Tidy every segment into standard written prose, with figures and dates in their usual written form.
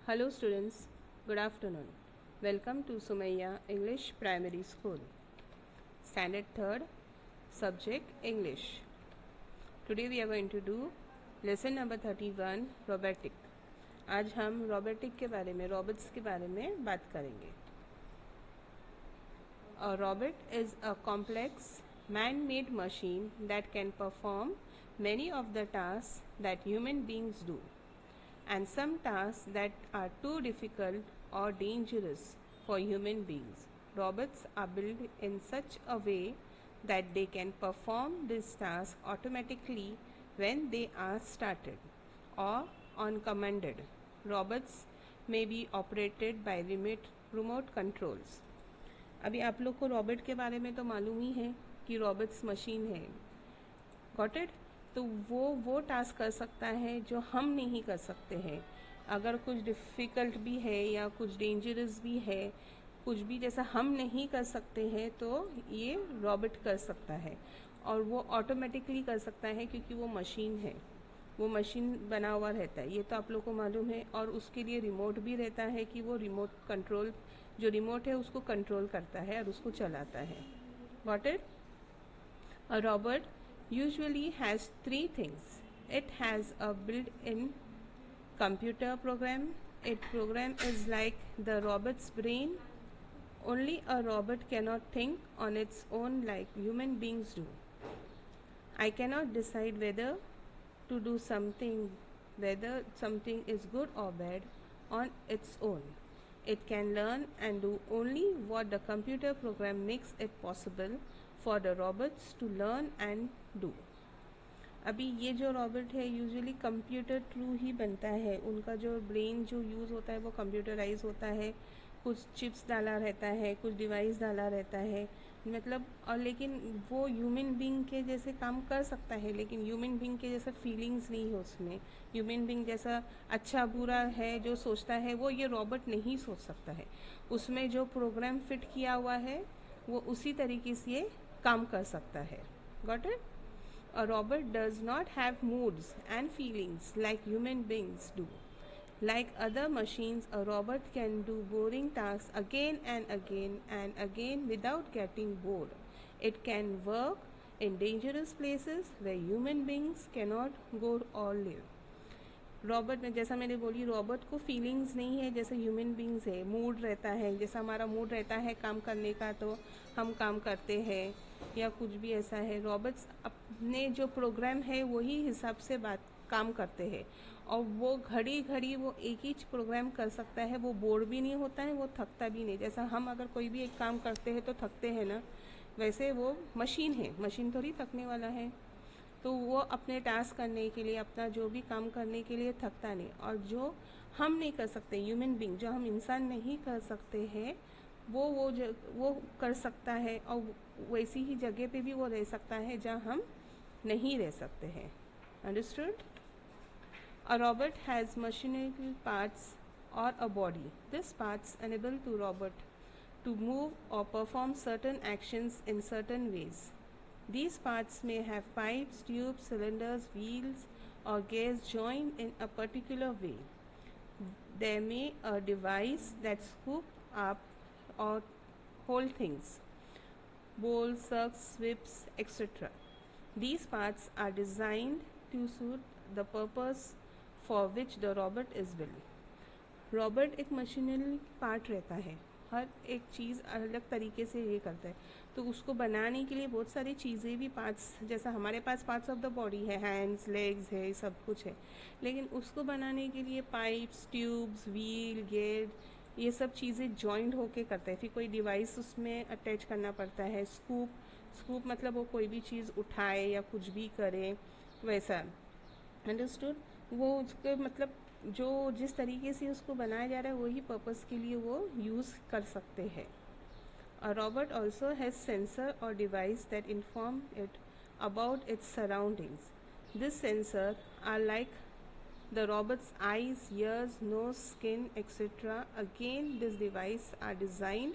Hello students, good afternoon. Welcome to Sumaya English Primary School. Standard 3rd, subject English. Today we are going to do lesson number 31 robotic. आज हम robotic के बारे में, robots के बारे में बात करेंगे. A robot is a complex man-made machine that can perform many of the tasks that human beings do, and some tasks that are too difficult or dangerous for human beings. Robots are built in such a way that they can perform these tasks automatically when they are started or on commanded. Robots may be operated by remote controls. अभी आप लोग को robot के बारे में तो मालूम ही है कि रॉबोट्स मशीन है. Got it? तो वो टास्क कर सकता है जो हम नहीं कर सकते हैं. अगर कुछ डिफ़िकल्ट भी है या कुछ डेंजरस भी है, कुछ भी जैसा हम नहीं कर सकते हैं, तो ये रॉबोट कर सकता है. और वो ऑटोमेटिकली कर सकता है क्योंकि वो मशीन है, वो मशीन बना हुआ रहता है. ये तो आप लोग को मालूम है. और उसके लिए रिमोट भी रहता है कि वो रिमोट कंट्रोल, जो रिमोट है उसको कंट्रोल करता है और उसको चलाता है. Got it? A robot usually has three things. It has a built-in computer program. Its program is like the robot's brain. Only a robot cannot think on its own like human beings do. I cannot decide whether something is good or bad on its own. It can learn and do only what the computer program makes it possible for the robots to learn and do. अभी ये जो robot है usually computer through ही बनता है. उनका जो brain जो use होता है वो कंप्यूटराइज होता है. कुछ चिप्स डाला रहता है, कुछ डिवाइस डाला रहता है, मतलब. और लेकिन वो ह्यूमन बीइंग के जैसे काम कर सकता है, लेकिन ह्यूमन बीइंग के जैसा फीलिंग्स नहीं है उसमें. ह्यूमन बीइंग जैसा अच्छा बुरा है जो सोचता है वो ये रॉबोट नहीं सोच सकता है. उसमें जो प्रोग्राम फिट किया हुआ है वो उसी तरीके से ये काम कर सकता है. Got it? A robot does not have moods and feelings like human beings do. Like other machines, a robot can do boring tasks again and again without getting bored. It can work in dangerous places where human beings cannot go or live. Robot में, जैसा मैंने बोली, robot को feelings नहीं है जैसे human beings है. Mood रहता है, जैसा हमारा मूड रहता है काम करने का तो हम काम करते हैं या कुछ भी ऐसा है. रॉबोट्स अपने जो प्रोग्राम है वही हिसाब से काम करते हैं. और वो घड़ी घड़ी वो एक ही प्रोग्राम कर सकता है. वो बोर भी नहीं होता है, वो थकता भी नहीं. जैसा हम अगर कोई भी एक काम करते हैं तो थकते हैं ना, वैसे वो मशीन है. मशीन थोड़ी थकने वाला है. तो वो अपने टास्क करने के लिए, अपना जो भी काम करने के लिए थकता नहीं. और जो हम नहीं कर सकते, ह्यूमन बीइंग जो हम इंसान नहीं कर सकते हैं, वो कर सकता है. और वैसी ही जगह पे भी वो रह सकता है जहाँ हम नहीं रह सकते हैं. Understood? A robot has machinery parts और a body. This parts enable to robot to move or perform certain actions in certain ways. These parts may have pipes, tubes, cylinders, wheels, or gears joined in a particular way. There may be a device that scoop up or hold things, bowls, sucks, whips, etc. These parts are designed to suit the purpose for which the robot is built. Robot एक machinery part रहता है. हर एक चीज़ अलग तरीके से ये करता है. तो उसको बनाने के लिए बहुत सारी चीज़ें भी, पार्ट्स, जैसा हमारे पास पार्ट्स ऑफ द बॉडी है, हैंड्स, लेग्स है, सब कुछ है. लेकिन उसको बनाने के लिए पाइप्स, ट्यूब्स, व्हील, गेयर, ये सब चीज़ें जॉइंट होके करता है. फिर कोई डिवाइस उसमें अटैच करना पड़ता है. स्कूप मतलब वो कोई भी चीज़ उठाए या कुछ भी करे, वैसा. अंडरस्टूड? वो उसके मतलब जो जिस तरीके से उसको बनाया जा रहा है वही पर्पस के लिए वो यूज़ कर सकते हैं. A robot also has sensor और device that inform it about its surroundings. This sensor are like the robot's eyes, ears, nose, skin, etc. Again, these devices are designed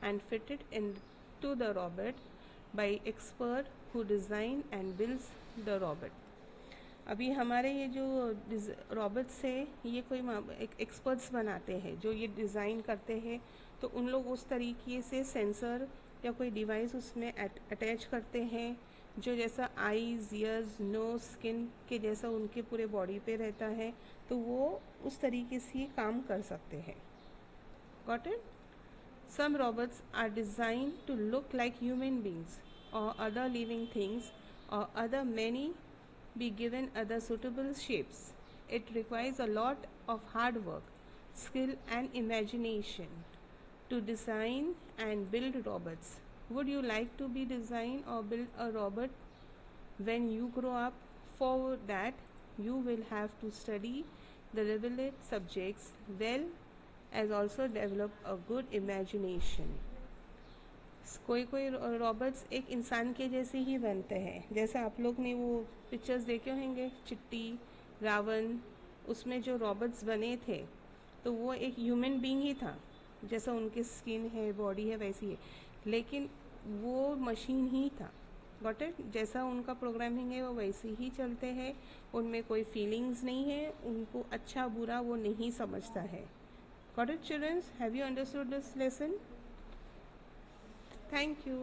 and fitted into the robot by expert who design and builds the robot. अभी हमारे ये जो Roberts है, ये कोई एक experts बनाते हैं जो ये डिज़ाइन करते हैं, तो उन लोग उस तरीके से सेंसर या कोई डिवाइस उसमें अटैच करते हैं जो जैसा आईज, ईयर्स, नोज, स्किन के जैसा उनके पूरे बॉडी पे रहता है, तो वो उस तरीके से काम कर सकते हैं. Got it? Some robots are designed to look like human beings or other living things, or other many be given other suitable shapes. It requires a lot of hard work, skill and imagination to design and build robots. Would you like to be design or build a robot when you grow up? For that, you will have to study the relevant subjects well as also develop a good imagination. कोई कोई Roberts एक इंसान के जैसे ही बनते हैं, जैसे आप लोग ने वो पिक्चर्स देखे होंगे, चिट्टी, रावण, उसमें जो रॉबर्ट्स बने थे तो वो एक ह्यूमन बीइंग ही था, जैसा उनकी स्किन है, बॉडी है, वैसी है, लेकिन वो मशीन ही था. Got it? जैसा उनका प्रोग्रामिंग है वो वैसे ही चलते हैं, उनमें कोई फीलिंग्स नहीं है, उनको अच्छा बुरा वो नहीं समझता है. Got it, children? Have you understood this lesson? Thank you.